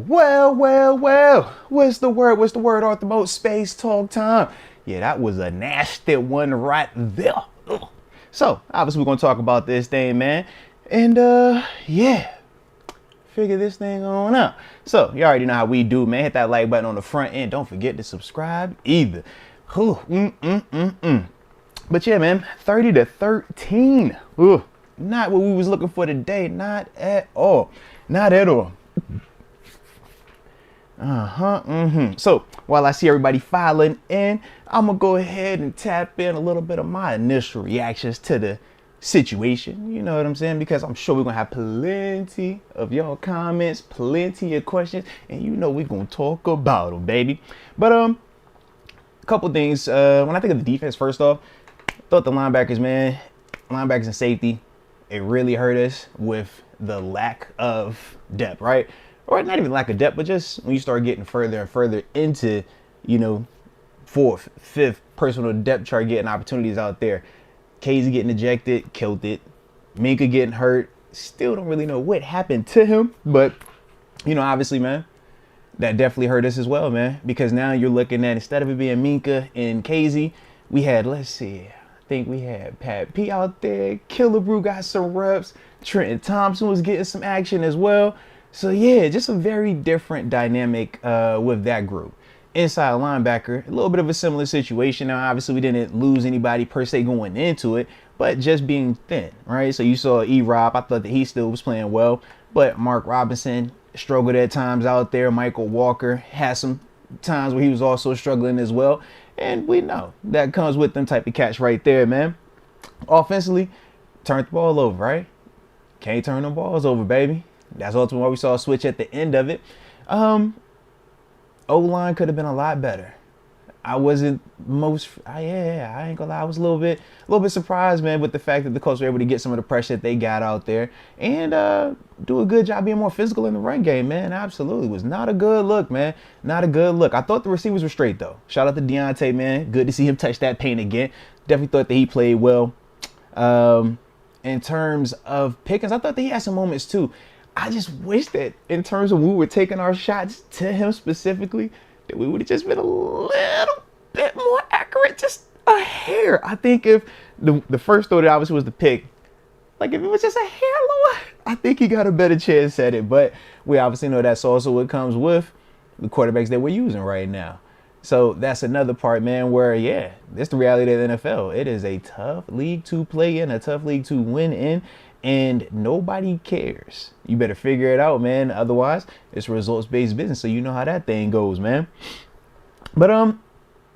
Well. What's the word? Arthur Moats? Space talk time. Yeah, that was a nasty one right there. Ugh. So, obviously, we're going to talk about this thing, man. And, yeah. Figure this thing on out. So, you already know how we do, man. Hit that like button on the front end. Don't forget to subscribe either. But yeah, man, 30-13. Ugh. Not what we was looking for today. Not at all. So while I see everybody filing in, I'm gonna go ahead and tap in a little bit of my initial reactions to the situation. You know what I'm saying? Because I'm sure we're gonna have plenty of y'all comments, plenty of questions, and you know we're gonna talk about them, baby. But a couple things. When I think of the defense, first off, I thought the linebackers and safety, it really hurt us with the lack of depth, right? Or not even lack of depth, but just when you start getting further and further into, you know, fourth, fifth personal depth chart, getting opportunities out there. Casey getting ejected, killed it. Minka getting hurt, still don't really know what happened to him. But, you know, obviously, man, that definitely hurt us as well, man. Because now you're looking at, instead of it being Minka and Casey, we had, let's see, I think we had Pat P out there. Killebrew got some reps. Trenton Thompson was getting some action as well. So, yeah, just a very different dynamic with that group. Inside linebacker, a little bit of a similar situation. Now, obviously, we didn't lose anybody per se going into it, but just being thin, right? So you saw E-Rob. I thought that he still was playing well, but Mark Robinson struggled at times out there. Michael Walker had some times where he was also struggling as well. And we know that comes with them type of catch right there, man. Offensively, turned the ball over, right? Can't turn them balls over, baby. That's ultimately why we saw a switch at the end of it. O-line could have been a lot better. I wasn't I ain't gonna lie. I was a little bit surprised, man, with the fact that the Colts were able to get some of the pressure that they got out there and do a good job being more physical in the run game, man. Absolutely. It was not a good look, man. Not a good look. I thought the receivers were straight, though. Shout out to Deontay, man. Good to see him touch that paint again. Definitely thought that he played well. In terms of Pickens, I thought that he had some moments, too. I just wish that in terms of when we were taking our shots to him specifically, that we would have just been a little bit more accurate, just a hair. I think if the first throw that obviously was the pick, like if it was just a hair lower, I think he got a better chance at it. But we obviously know that's also what comes with the quarterbacks that we're using right now. So that's another part, man, where, yeah, that's the reality of the NFL. It is a tough league to play in, a tough league to win in. And nobody cares. You better figure it out, man. Otherwise, it's results-based business. So you know how that thing goes, man. But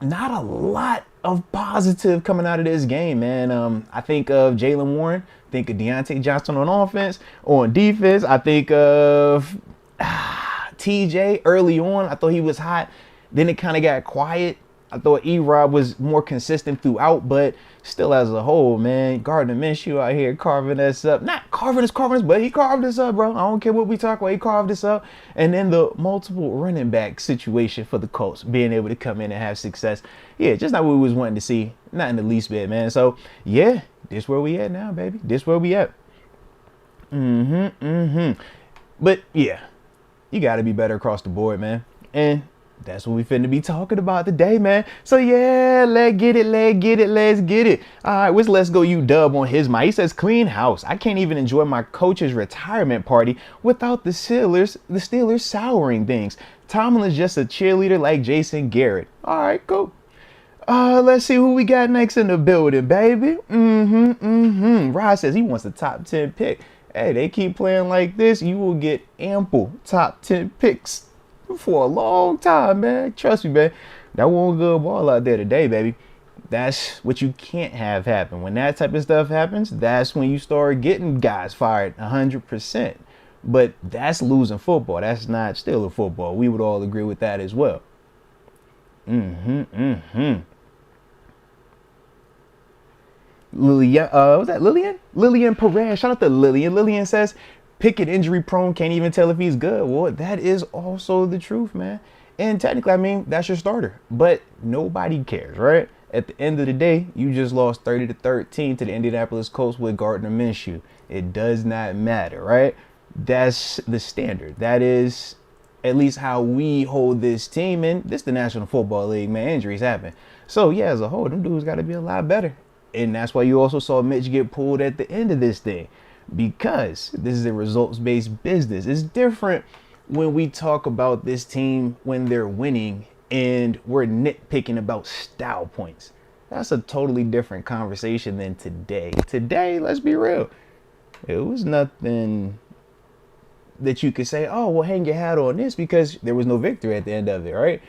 not a lot of positive coming out of this game, man. I think of Jaylen Warren. Think of Deontay Johnson on offense. On defense, I think of TJ early on. I thought he was hot. Then it kind of got quiet. I thought E-Rob was more consistent throughout, but still as a whole, man, Gardner Minshew out here carving us up. Not carving us, but he carved us up, bro. I don't care what we talk about. He carved us up. And then the multiple running back situation for the Colts, being able to come in and have success. Yeah, just not what we was wanting to see. Not in the least bit, man. So, yeah, this where we at now, baby. This where we at. But, yeah, you got to be better across the board, man. And that's what we finna be talking about today, man. So, yeah, let's get it. All right, what's Let's Go You Dub on his mind? He says, clean house. I can't even enjoy my coach's retirement party without the Steelers souring things. Tomlin's just a cheerleader like Jason Garrett. All right, cool. Let's see who we got next in the building, baby. Rod says he wants a top 10 pick. Hey, they keep playing like this, you will get ample top 10 picks for a long time, man. Trust me, man. That one good ball out there today, baby. That's what you can't have happen. When that type of stuff happens, that's when you start getting guys fired 100%. But that's losing football. That's not still a football. We would all agree with that as well. Lillian, was that Lillian? Lillian Perez. Shout out to Lillian. Lillian says, Pickett injury prone, can't even tell if he's good. Well, that is also the truth, man. And technically, I mean, that's your starter. But nobody cares, right? At the end of the day, you just lost 30-13 to the Indianapolis Colts with Gardner Minshew. It does not matter, right? That's the standard. That is At least how we hold this team. And this the National Football League, man. Injuries happen. So, yeah, as a whole, them dudes got to be a lot better. And that's why you also saw Mitch get pulled at the end of this thing. Because this is a results-based business. It's different when we talk about this team when they're winning and we're nitpicking about style points. That's a totally different conversation than today. Today, let's be real, it was nothing that you could say, oh, well, hang your hat on this, because there was no victory at the end of it, right?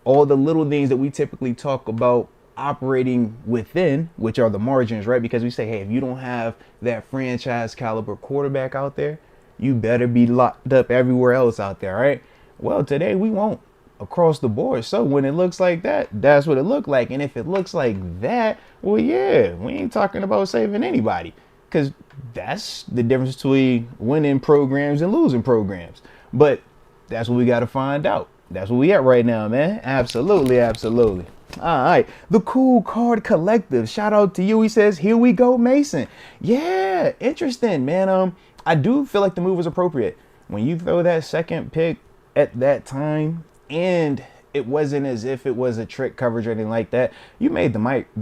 All the little things that we typically talk about operating within, which are the margins, right? Because we say, hey, if you don't have that franchise caliber quarterback out there, you better be locked up everywhere else out there, right? Well, today we won't, across the board. So when it looks like that, that's what it looked like. And if it looks like that, well, yeah, we ain't talking about saving anybody, because that's the difference between winning programs and losing programs. But that's what we got to find out. That's where we at right now, man. Absolutely, absolutely. All right, the Cool Card Collective, shout out to you. He says, here we go, Mason. Yeah, interesting, man. I do feel like the move was appropriate. When you throw that second pick at that time, and it wasn't as if it was a trick coverage or anything like that, you made the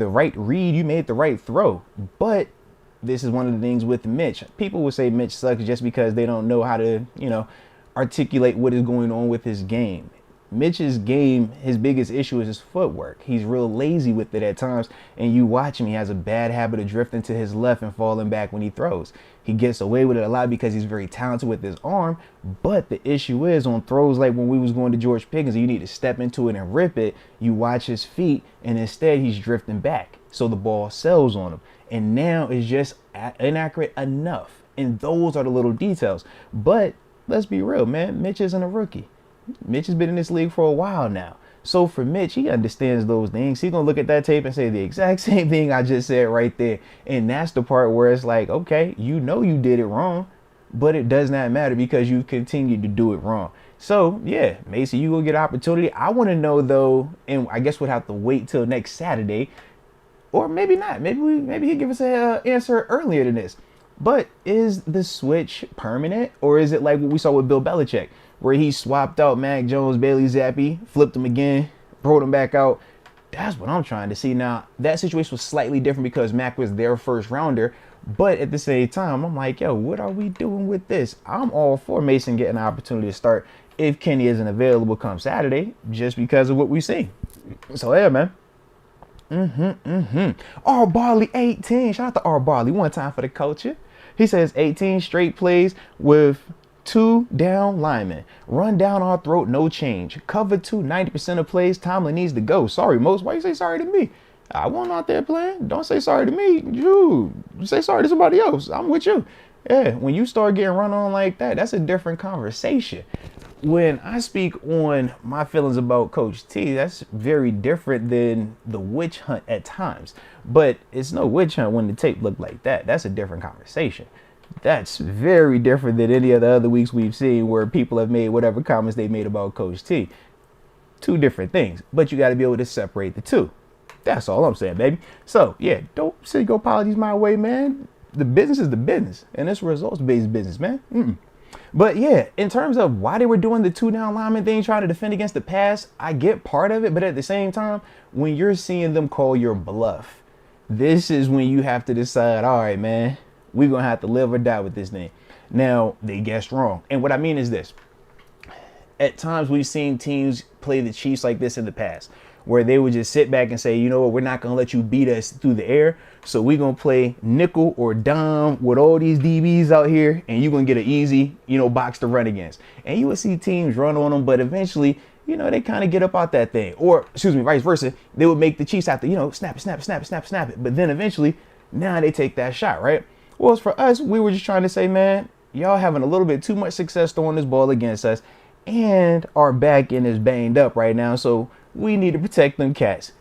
right read, you made the right throw. But this is one of the things with Mitch. People will say Mitch sucks just because they don't know how to, articulate what is going on with his game. Mitch's game, his biggest issue is his footwork. He's real lazy with it at times, and you watch him, he has a bad habit of drifting to his left and falling back when he throws. He gets away with it a lot because he's very talented with his arm, but the issue is on throws like when we was going to George Pickens, you need to step into it and rip it, you watch his feet, and instead he's drifting back, so the ball sells on him. And now it's just inaccurate enough, and those are the little details. But let's be real, man, Mitch isn't a rookie. Mitch has been in this league for a while now. So for Mitch, he understands those things. He's going to look at that tape and say the exact same thing I just said right there. And that's the part where it's like, okay, you know you did it wrong, but it does not matter because you continued to do it wrong. So, yeah, Mason, you going to get an opportunity. I want to know, though, and I guess we'll have to wait till next Saturday, or maybe not. Maybe he'll give us an answer earlier than this. But is the switch permanent, or is it like what we saw with Bill Belichick, where he swapped out Mac Jones, Bailey Zappi, flipped him again, brought him back out? That's what I'm trying to see. Now, that situation was slightly different because Mac was their first rounder. But at the same time, I'm like, yo, what are we doing with this? I'm all for Mason getting an opportunity to start if Kenny isn't available come Saturday, just because of what we see. So, yeah, man. R. Barley 18. Shout out to R. Barley. One time for the culture. He says 18 straight plays with 2 down linemen. Run down our throat, no change. Cover 2, 90% of plays. Tomlin needs to go. Sorry, Moats. Why you say sorry to me? I wasn't out there playing. Don't say sorry to me. You say sorry to somebody else. I'm with you. Yeah, when you start getting run on like that, that's a different conversation. When I speak on my feelings about Coach T, that's very different than the witch hunt at times. But it's no witch hunt when the tape looked like that. That's a different conversation. That's very different than any of the other weeks we've seen where people have made whatever comments they made about Coach T. Two different things, but you got to be able to separate the two. That's all I'm saying, baby. So, yeah, don't send your apologies my way, man. The business is the business, and it's results-based business, man. But, yeah, in terms of why they were doing the 2 down lineman thing, trying to defend against the pass, I get part of it, but at the same time, when you're seeing them call your bluff, this is when you have to decide, all right, man, we're going to have to live or die with this thing. Now, they guessed wrong. And what I mean is this. At times, we've seen teams play the Chiefs like this in the past, where they would just sit back and say, you know what, we're not going to let you beat us through the air. So we're going to play nickel or dime with all these DBs out here, and you're going to get an easy, box to run against. And you would see teams run on them, but eventually, they kind of get up out that thing. Or, vice versa, they would make the Chiefs have to, snap it. But then eventually, now they take that shot, right? Well, as for us, we were just trying to say, man, y'all having a little bit too much success throwing this ball against us, and our back end is banged up right now, so we need to protect them cats.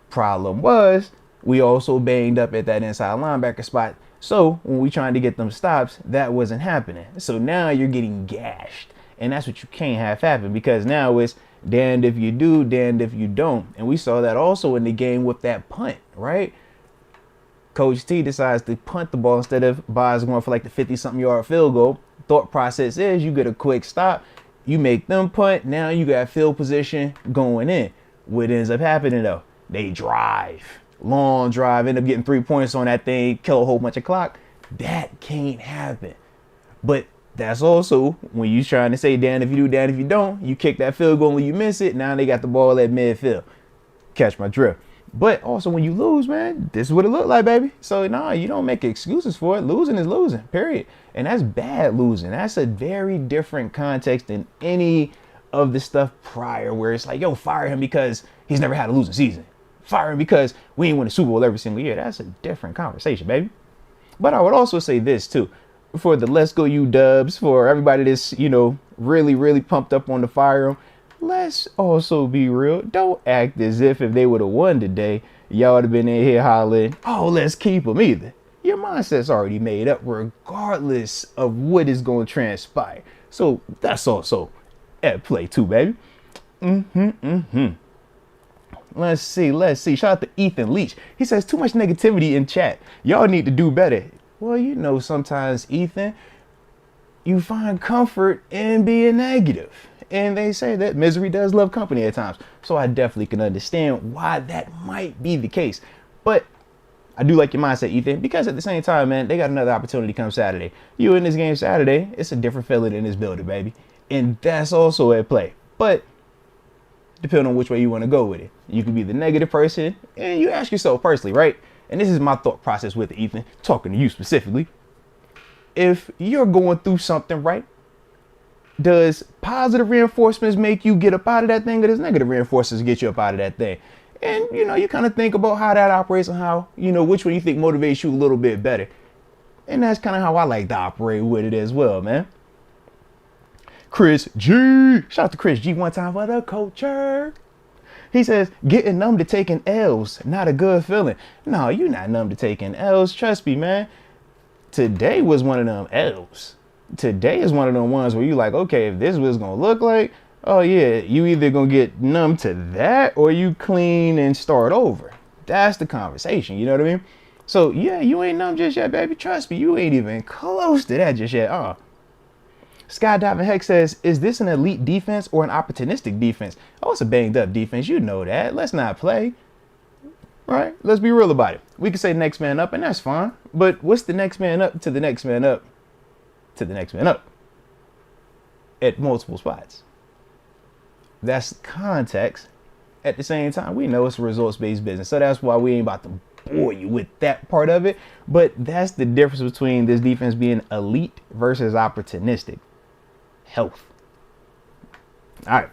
Problem was, we also banged up at that inside linebacker spot. So when we trying to get them stops, that wasn't happening. So now you're getting gashed. And that's what you can't have happen, because now it's damned if you do, damned if you don't. And we saw that also in the game with that punt, right? Coach T decides to punt the ball instead of Boz going for like the 50-something yard field goal. Thought process is you get a quick stop You make them punt. Now you got field position going in. What ends up happening though? They drive. Long drive. End up getting 3 points on that thing. Kill a whole bunch of clock. That can't happen. But that's also when you trying to say, damn if you do, damn if you don't. You kick that field goal and you miss it. Now they got the ball at midfield. Catch my drift. But also when you lose, man, this is what it looked like, baby. So nah, you don't make excuses for it. Losing is losing, period. And that's bad losing. That's a very different context than any of the stuff prior where it's like, yo, fire him because he's never had a losing season. Fire him because we ain't win a Super Bowl every single year. That's a different conversation, baby. But I would also say this too, for the Let's Go You Dubs, for everybody that's, really, really pumped up on the fire him. Let's also be real. Don't act as if they would have won today, y'all would have been in here hollering, oh, let's keep them either. Your mindset's already made up regardless of what is going to transpire. So that's also at play too, baby. Let's see. Shout out to Ethan Leach. He says too much negativity in chat. Y'all need to do better. Well, sometimes, Ethan, you find comfort in being negative. And they say that misery does love company at times. So I definitely can understand why that might be the case. But I do like your mindset, Ethan, because at the same time, man, they got another opportunity come Saturday. You in this game Saturday, it's a different feeling in this building, baby. And that's also at play. But depending on which way you want to go with it. You can be the negative person and you ask yourself personally, right? And this is my thought process with it, Ethan, talking to you specifically. If you're going through something, right? Does positive reinforcements make you get up out of that thing, or does negative reinforcements get you up out of that thing? And, you kind of think about how that operates and how, which one you think motivates you a little bit better. And that's kind of how I like to operate with it as well, man. Chris G. Shout out to Chris G one time for the culture. He says, getting numb to taking L's, not a good feeling. No, you're not numb to taking L's. Trust me, man. Today was one of them L's. Today is one of them ones where you like, okay, if this is what it's going to look like, oh yeah, you either going to get numb to that or you clean and start over. That's the conversation. You know what I mean? So yeah, you ain't numb just yet, baby. Trust me, you ain't even close to that just yet. Skydiving Heck says, is this an elite defense or an opportunistic defense? Oh, it's a banged up defense. You know that. Let's not play. Right? Let's be real about it. We can say next man up, and that's fine. But what's the next man up to the next man up to the next man up at multiple spots? That's context. At the same time, we know it's a results-based business. So that's why we ain't about to bore you with that part of it. But that's the difference between this defense being elite versus opportunistic. Health. All right.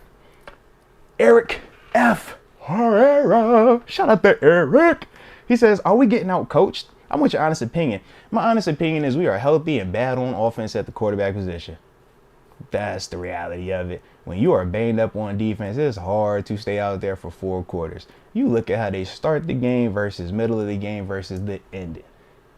Eric F. Herrera. Shout out to Eric. He says, are we getting out coached? I want your honest opinion. My honest opinion is we are healthy and bad on offense at the quarterback position. That's the reality of it. When you are banged up on defense, it's hard to stay out there for 4 quarters. You look at how they start the game versus middle of the game versus the ending.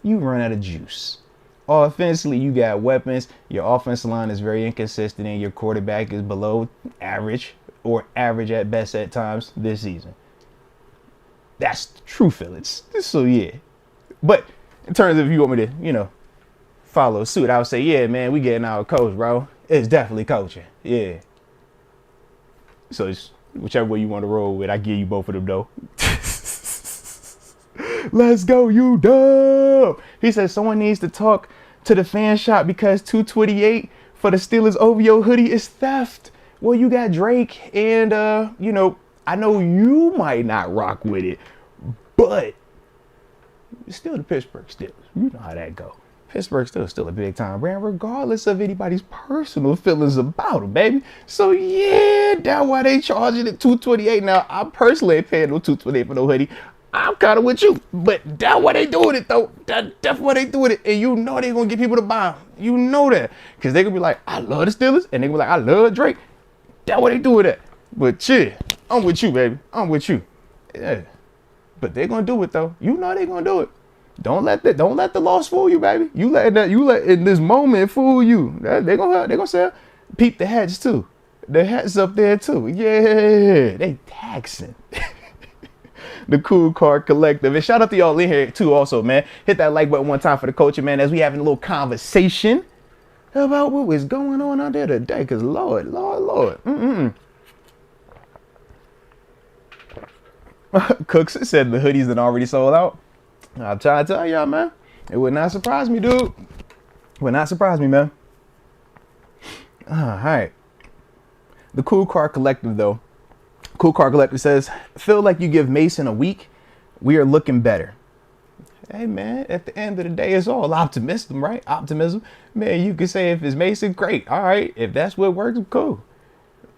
You run out of juice. Offensively, you got weapons. Your offensive line is very inconsistent and your quarterback is below average or average at best at times this season. That's the true feelings. So yeah. But in terms of if you want me to, follow suit, I would say, yeah, man, we getting our coach, bro. It's definitely coaching. Yeah. So it's whichever way you want to roll with, I give you both of them though. Let's go, you dub. He says someone needs to talk to the fan shop because $228 for the Steelers OVO hoodie is theft. Well, you got Drake and, I know you might not rock with it, but it's still the Pittsburgh Steelers. You know how that go. Pittsburgh's still a big time brand, regardless of anybody's personal feelings about them, baby. So yeah, that's why they charging it $228. Now, I personally ain't paying no $228 for no hoodie. I'm kind of with you, but that's why they doing it though. That's why they doing it, and you know they gonna get people to buy them. You know that, cause they gonna be like, I love the Steelers, and they gonna be like, I love Drake. That's why they doing that. But yeah, I'm with you, baby. I'm with you. Yeah, but they gonna do it though. You know they gonna do it. Don't let the loss fool you, baby. You let in this moment fool you. They gonna sell. Peep the hats too. The hats up there too. Yeah, they taxing. The Cool Card Collective. And shout out to y'all in here too also, man. Hit that like button one time for the culture, man, as we having a little conversation. about what was going on out there today. Because Lord. Cooks said the hoodies that already sold out. I'm trying to tell y'all, man. It would not surprise me, dude. Would not surprise me, man. All right. The Cool Car Collective, though. Cool Car Collective says, feel like you give Mason a week. We are looking better. Hey, man, at the end of the day, it's all optimism, right? Optimism. Man, you can say if it's Mason, great. All right. If that's what works, cool.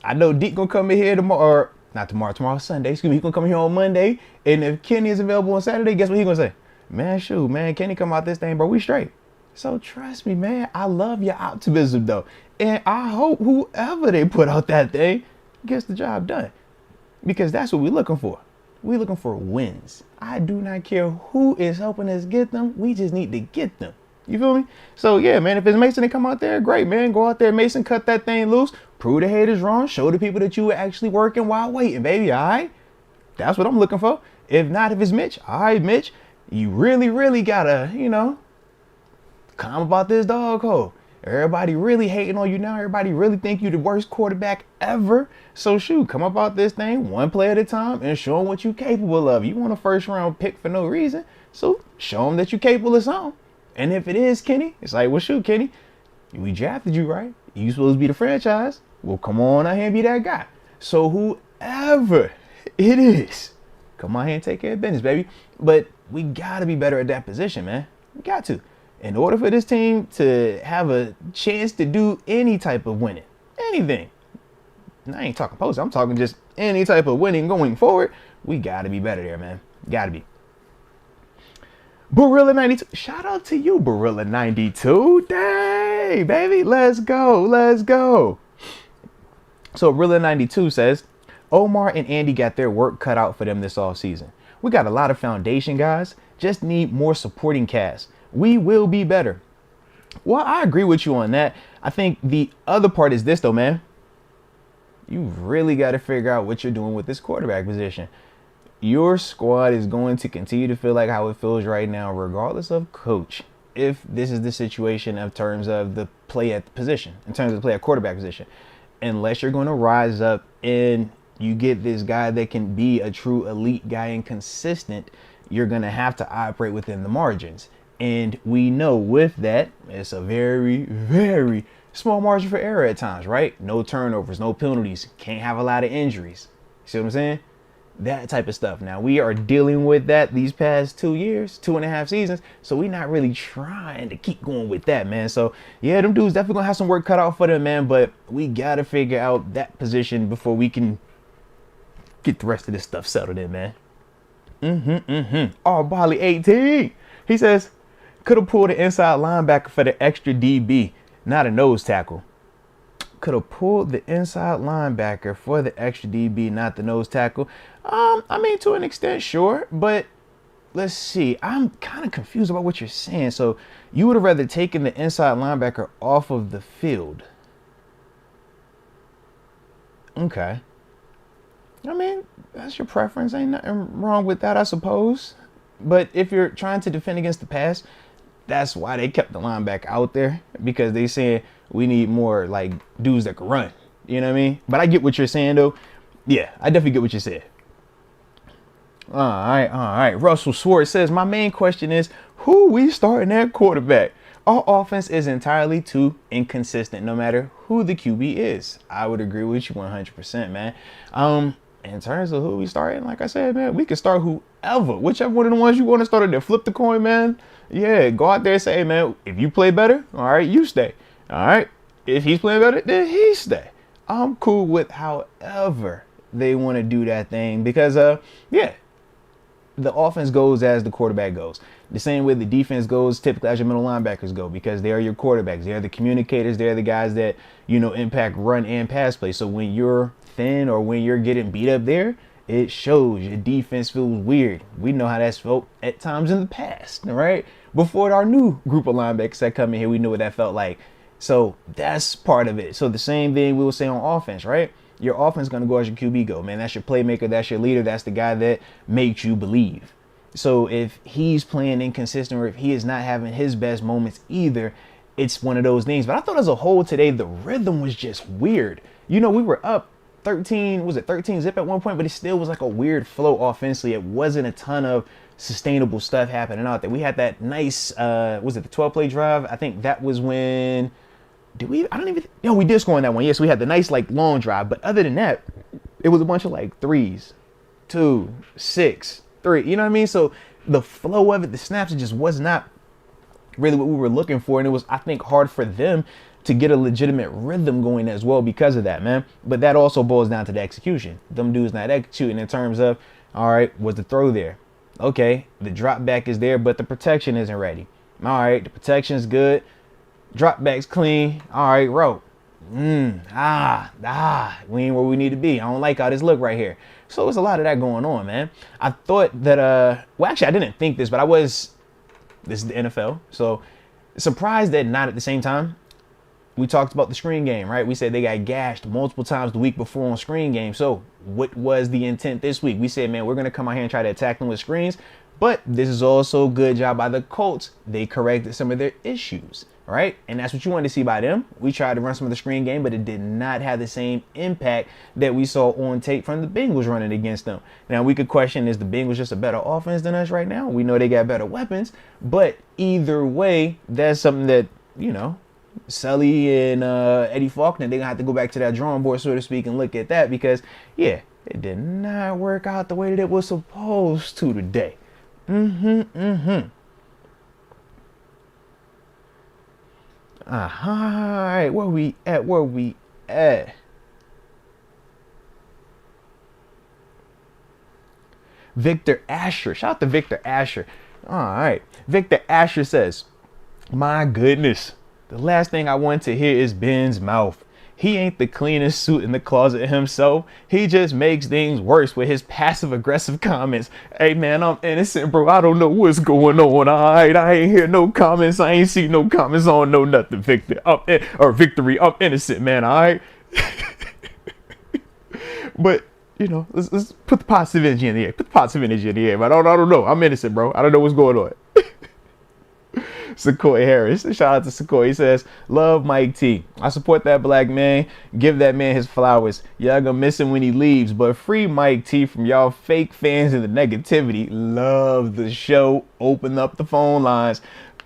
I know Deke going to come in here tomorrow, or not tomorrow, tomorrow's Sunday. Excuse me. He's going to come here on Monday. And if Kenny is available on Saturday, guess what he's going to say? Man, shoot, man, Kenny come out this thing, bro. We straight. So trust me, man. I love your optimism, though. And I hope whoever they put out that thing gets the job done. Because that's what we're looking for. We're looking for wins. I do not care who is helping us get them. We just need to get them. You feel me? So, yeah, man, if it's Mason, they come out there, great, man. Go out there, Mason, cut that thing loose. Prove the haters wrong. Show the people that you were actually working while waiting, baby, all right? That's what I'm looking for. If not, if it's Mitch, all right, Mitch, you really got to, calm about this dog hole. Everybody really hating on you now. Everybody really think you the worst quarterback ever. So shoot, come about this thing one play at a time and show them what you capable of. You want a first round pick for no reason. So show them that you're capable of something. And if it is Kenny, it's like, well, shoot, Kenny, we drafted you, right? You supposed to be the franchise. Well, come on out here and be that guy. So whoever it is, come out here and take care of business, baby. But we got to be better at that position, man. We got to. In order for this team to have a chance to do any type of winning, anything. And I ain't talking post, I'm talking just any type of winning going forward. We got to be better there, man. Got to be. Barilla92. Shout out to you, Barilla92. Dang, baby. Let's go. Let's go. So Barilla92 says, Omar and Andy got their work cut out for them this offseason. We got a lot of foundation guys. Just need more supporting cast. We will be better. Well, I agree with you on that. I think the other part is this, though, man. You really got to figure out what you're doing with this quarterback position. Your squad is going to continue to feel like how it feels right now, regardless of coach, if this is the situation in terms of the play at the position, in terms of the play at quarterback position. Unless you're going to rise up and you get this guy that can be a true elite guy and consistent, you're going to have to operate within the margins. And we know with that, it's a very, very small margin for error at times, right? No turnovers, no penalties, can't have a lot of injuries. See what I'm saying? That type of stuff. Now, we are dealing with that these past 2 years, 2.5 seasons. So we're not really trying to keep going with that, man. So, yeah, them dudes definitely going to have some work cut out for them, man. But we got to figure out that position before we can get the rest of this stuff settled in, man. Oh, Bali 18. He says, could have pulled the inside linebacker for the extra DB, not a nose tackle. Could have pulled the inside linebacker for the extra DB, not the nose tackle. I mean, to an extent, sure. But let's see. I'm kind of confused about what you're saying. So you would have rather taken the inside linebacker off of the field. Okay. I mean, that's your preference. Ain't nothing wrong with that, I suppose. But if you're trying to defend against the pass, that's why they kept the linebacker out there, because they saying we need more like dudes that can run. You know what I mean? But I get what you're saying, though. Yeah, I definitely get what you said. All right. Russell Swartz says, my main question is, who we starting at quarterback? Our offense is entirely too inconsistent, no matter who the QB is. I would agree with you 100%, man. In terms of who we starting, like I said, man, we can start whoever, whichever one of the ones you want to start there. Flip the coin, man. Yeah, go out there and say, hey, man, if you play better, all right, you stay. All right, if he's playing better, then he stay. I'm cool with however they want to do that thing because, yeah, the offense goes as the quarterback goes. The same way the defense goes typically as your middle linebackers go, because they are your quarterbacks. They're the communicators. They're the guys that, impact run and pass play. So when you're thin or when you're getting beat up there, it shows. Your defense feels weird. We know how that's felt at times in the past, all right? Before our new group of linebackers that come in here, we knew what that felt like. So that's part of it. So the same thing we will say on offense, right? Your offense is going to go as your QB go, man. That's your playmaker. That's your leader. That's the guy that makes you believe. So if he's playing inconsistent or if he is not having his best moments either, it's one of those things. But I thought as a whole today, the rhythm was just weird. We were up 13, was it 13 zip at one point, but it still was like a weird flow offensively. It wasn't a ton of sustainable stuff happening out there. We had that nice, was it the 12-play drive? I think that was when, we did score on that one. Yes, we had the nice like long drive. But other than that, it was a bunch of like 3s, 2, 6, 3. You know what I mean? So the flow of it, the snaps, it just was not really what we were looking for. And it was, I think, hard for them to get a legitimate rhythm going as well because of that, man. But that also boils down to the execution. Them dudes not executing in terms of, all right, was the throw there? Okay, the drop back is there, but the protection isn't ready. All right, the protection's good. Drop back's clean. All right, rope. We ain't where we need to be. I don't like how this look right here. So it's a lot of that going on, man. I thought that, well, actually, I didn't think this, but this is the NFL. So surprised that not at the same time. We talked about the screen game, right? We said they got gashed multiple times the week before on screen game. So what was the intent this week? We said, man, we're going to come out here and try to attack them with screens. But this is also a good job by the Colts. They corrected some of their issues, right? And that's what you wanted to see by them. We tried to run some of the screen game, but it did not have the same impact that we saw on tape from the Bengals running against them. Now, we could question, is the Bengals just a better offense than us right now? We know they got better weapons. But either way, that's something that, Sully and Eddie Faulkner, they're going to have to go back to that drawing board, so to speak, and look at that because, yeah, it did not work out the way that it was supposed to today. All right, where we at? Victor Asher. Shout out to Victor Asher. All right. Victor Asher says, my goodness. The last thing I want to hear is Ben's mouth. He ain't the cleanest suit in the closet himself. He just makes things worse with his passive-aggressive comments. Hey, man, I'm innocent, bro. I don't know what's going on. All right, I ain't hear no comments. I ain't see no comments on no nothing, Victor. Victory. I'm innocent, man. All right. But, let's put the positive energy in the air. Put the positive energy in the air. But I don't know. I'm innocent, bro. I don't know what's going on. Sequoia Harris. Shout out to Sequoia. He says, love Mike T. I support that black man. Give that man his flowers. Y'all gonna miss him when he leaves, but free Mike T from y'all fake fans and the negativity. Love the show. Open up the phone lines.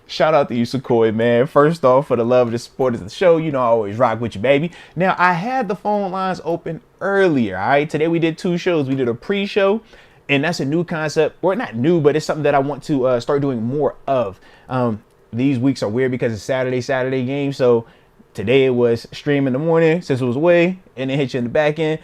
Shout out to you, Sequoia, man. First off, for the love of the supporters of the show, I always rock with you, baby. Now, I had the phone lines open earlier, all right? Today we did 2 shows. We did a pre-show, and that's a new concept. Or not new, but it's something that I want to start doing more of. These weeks are weird because it's Saturday game. So today it was stream in the morning since it was away, and then hit you in the back end.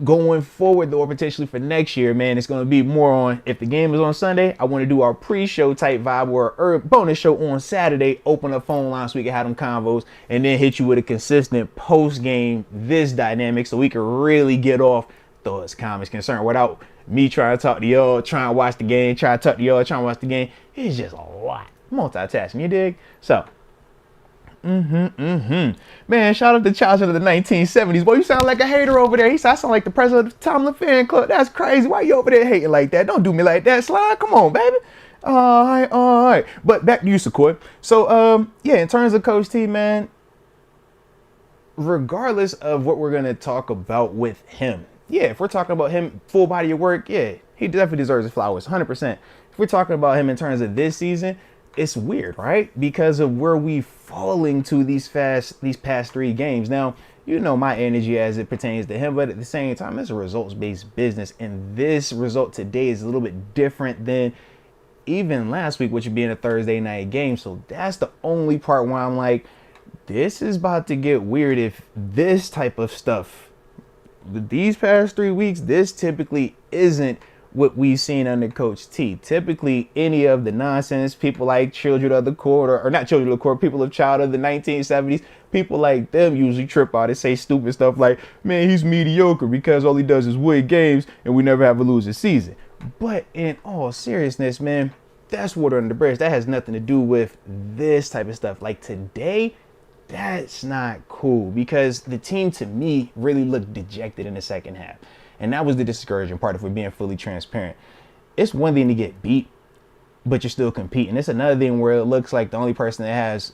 Going forward, though, or potentially for next year, man, it's going to be more on, if the game is on Sunday, I want to do our pre-show type vibe or bonus show on Saturday, open up phone lines so we can have them convos, and then hit you with a consistent post-game this dynamic so we can really get off thoughts, comments, concern without me trying to talk to y'all, trying to watch the game, trying to talk to y'all, trying to watch the game. It's just a lot. Multitasking, you dig? So, man, shout out to Childhood of the 1970s. Boy, you sound like a hater over there. He said, I sound like the president of the Tomlin fan club. That's crazy. Why you over there hating like that? Don't do me like that, Slide. Come on, baby. All right. But back to you, Sequoia. So, in terms of Coach T, man, regardless of what we're going to talk about with him, if we're talking about him, full body of work, he definitely deserves his flowers, 100%. If we're talking about him in terms of this season, it's weird, right? Because of where we've fallen to these past 3 games. Now, my energy as it pertains to him, but at the same time, it's a results-based business. And this result today is a little bit different than even last week, which would be in a Thursday night game. So that's the only part where I'm like, this is about to get weird if this type of stuff, these past 3 weeks, this typically isn't what we've seen under Coach T. Typically, any of the nonsense, people like Children of the Court, or not Children of the Court, people of Child of the 1970s, people like them usually trip out and say stupid stuff like, man, he's mediocre because all he does is win games and we never have a losing season. But in all seriousness, man, that's water under the bridge. That has nothing to do with this type of stuff. Like today, that's not cool because the team, to me, really looked dejected in the second half. And that was the discouraging part, if we're being fully transparent. It's one thing to get beat, but you're still competing. It's another thing where it looks like the only person that has,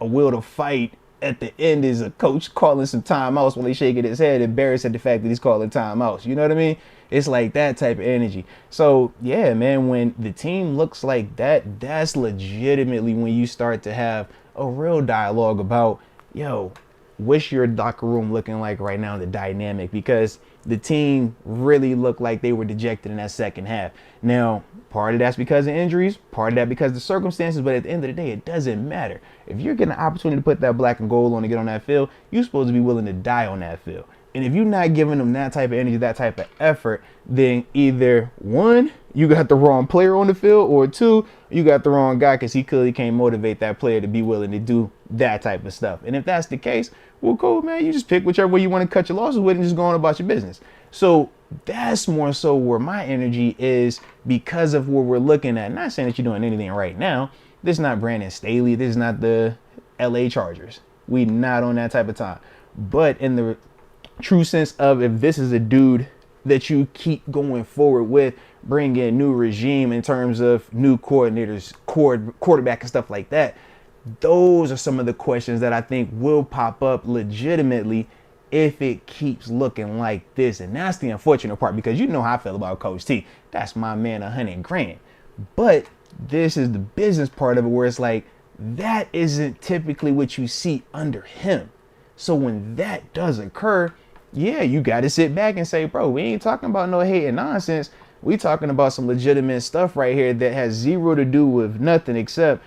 a will to fight at the end is a coach calling some timeouts while he's shaking his head, embarrassed at the fact that he's calling timeouts. You know what I mean? It's like that type of energy. So yeah, man, when the team looks like that, that's legitimately when you start to have a real dialogue about, yo, what's your locker room looking like right now, the dynamic, because the team really looked like they were dejected in that second half. Now, part of that's because of injuries, part of that because of the circumstances, but at the end of the day, it doesn't matter. If you're getting an opportunity to put that black and gold on to get on that field, you're supposed to be willing to die on that field. And if you're not giving them that type of energy, that type of effort, then either one, you got the wrong player on the field, or two, you got the wrong guy because he clearly can't motivate that player to be willing to do that type of stuff. And if that's the case, well, cool, man. You just pick whichever way you want to cut your losses with and just go on about your business. So that's more so where my energy is because of where we're looking at. Not saying that you're doing anything right now. This is not Brandon Staley. This is not the LA Chargers. We not on that type of time. But in the true sense of, if this is a dude that you keep going forward with, bring in new regime in terms of new coordinators, quarterback and stuff like that, those are some of the questions that I think will pop up legitimately if it keeps looking like this. And that's the unfortunate part, because you know how I feel about Coach T. That's my man, $100 grand. But this is the business part of it, where it's like, that isn't typically what you see under him. So when that does occur, yeah, you got to sit back and say, bro, we ain't talking about no hate and nonsense. We talking about some legitimate stuff right here that has zero to do with nothing except,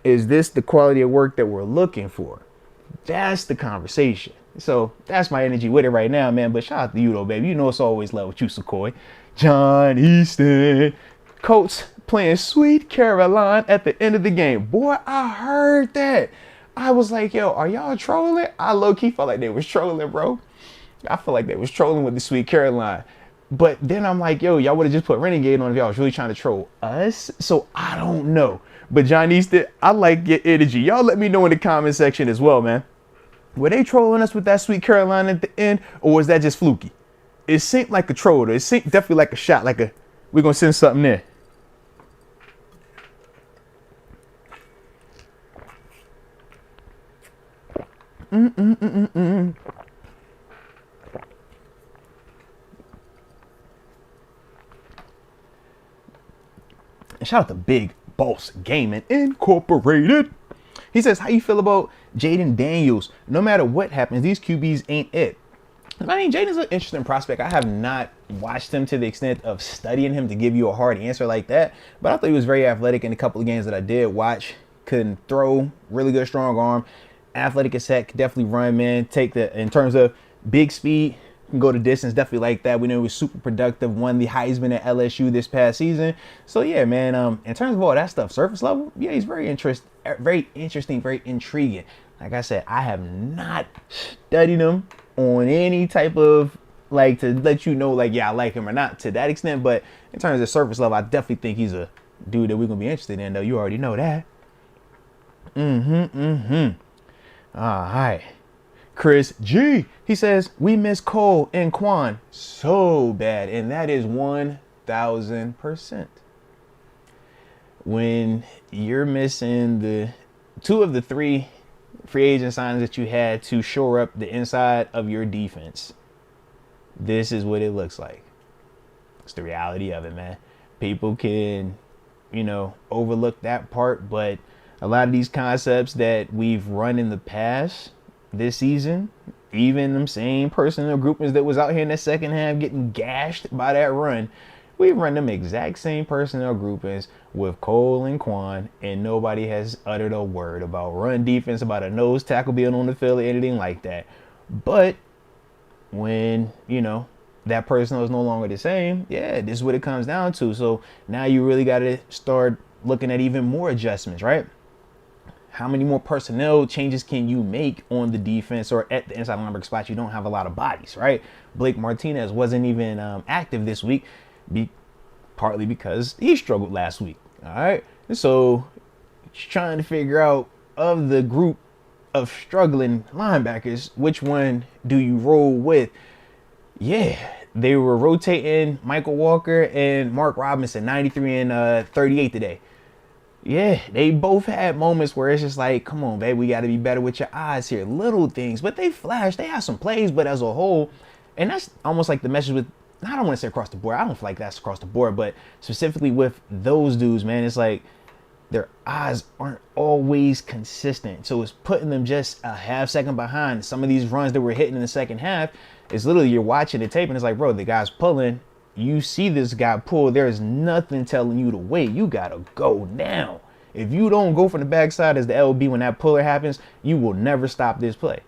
is this the quality of work that we're looking for? That's the conversation. So that's my energy with it right now, man. But shout out to you, though, baby. You know it's always love with you, Sequoia. John Easton. Colts playing Sweet Caroline at the end of the game. Boy, I heard that. I was like, yo, are y'all trolling? I low-key felt like they was trolling, bro. I feel like they was trolling with the Sweet Caroline. But then I'm like, yo, y'all would have just put Renegade on if y'all was really trying to troll us. So I don't know. But John Easton, I like your energy. Y'all let me know in the comment section as well, man. Were they trolling us with that Sweet Caroline at the end, or was that just fluky? It seemed like a troll. It seemed definitely like a shot, like we're going to send something there. And shout out to Big Boss Gaming Incorporated. He says, how you feel about Jaden Daniels? No matter what happens, these QBs ain't it. I mean, Jaden's an interesting prospect. I have not watched him to the extent of studying him to give you a hard answer like that. But I thought he was very athletic in a couple of games that I did watch. Couldn't throw, really good strong arm. Athletic as heck, definitely run, man. Take the, in terms of big speed, can go the distance, definitely like that. We know he was super productive, won the Heisman at LSU this past season. So yeah, man, in terms of all that stuff, surface level, yeah, he's very interesting, very intriguing. Like I said, I have not studied him on any type of, like, to let you know, like, yeah, I like him or not to that extent. But in terms of surface level, I definitely think he's a dude that we're gonna be interested in, though. You already know that. All right. Chris G, he says, we miss Cole and Quan so bad. And that is 1,000%. When you're missing the two of the three free agent signings that you had to shore up the inside of your defense, this is what it looks like. It's the reality of it, man. People can, overlook that part, but a lot of these concepts that we've run in the past this season, even them same personnel groupings that was out here in the second half getting gashed by that run, we run them exact same personnel groupings with Cole and Quan, and nobody has uttered a word about run defense, about a nose tackle being on the field, or anything like that. But when, that personnel is no longer the same, yeah, this is what it comes down to. So now you really got to start looking at even more adjustments, right? How many more personnel changes can you make on the defense or at the inside linebacker spot? You don't have a lot of bodies, right? Blake Martinez wasn't even active this week, partly because he struggled last week, all right? So trying to figure out, of the group of struggling linebackers, which one do you roll with? Yeah, they were rotating Michael Walker and Mark Robinson, 93 and 38 today. Yeah, they both had moments where it's just like, come on, babe, we got to be better with your eyes here. Little things, but they flashed. They had some plays, but as a whole, and that's almost like the message with, I don't want to say across the board. I don't feel like that's across the board, but specifically with those dudes, man, it's like their eyes aren't always consistent. So it's putting them just a half second behind. Some of these runs that we're hitting in the second half, it's literally you're watching the tape and it's like, bro, the guy's pulling. You see this guy pull. There's nothing telling you to wait. You got to go now. If you don't go from the backside as the LB when that puller happens, you will never stop this play.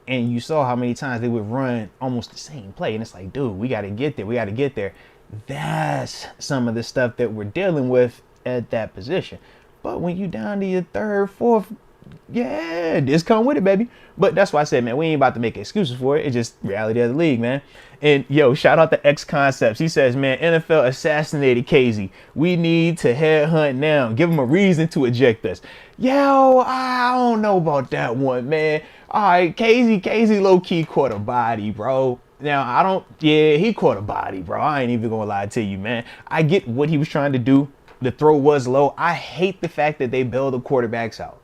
And you saw how many times they would run almost the same play. And it's like, dude, we got to get there. We got to get there. That's some of the stuff that we're dealing with at that position. But when you down to your third, fourth, yeah, just come with it, baby. But that's why I said, man, we ain't about to make excuses for it. It's just reality of the league, man. And yo, shout out to X Concepts. He says, man, NFL assassinated Casey. We need to headhunt now. Give him a reason to eject us. Yo, I don't know about that one, man. All right, Casey low-key caught a body, bro. Now, he caught a body, bro. I ain't even gonna lie to you, man. I get what he was trying to do. The throw was low. I hate the fact that they bailed the quarterbacks out.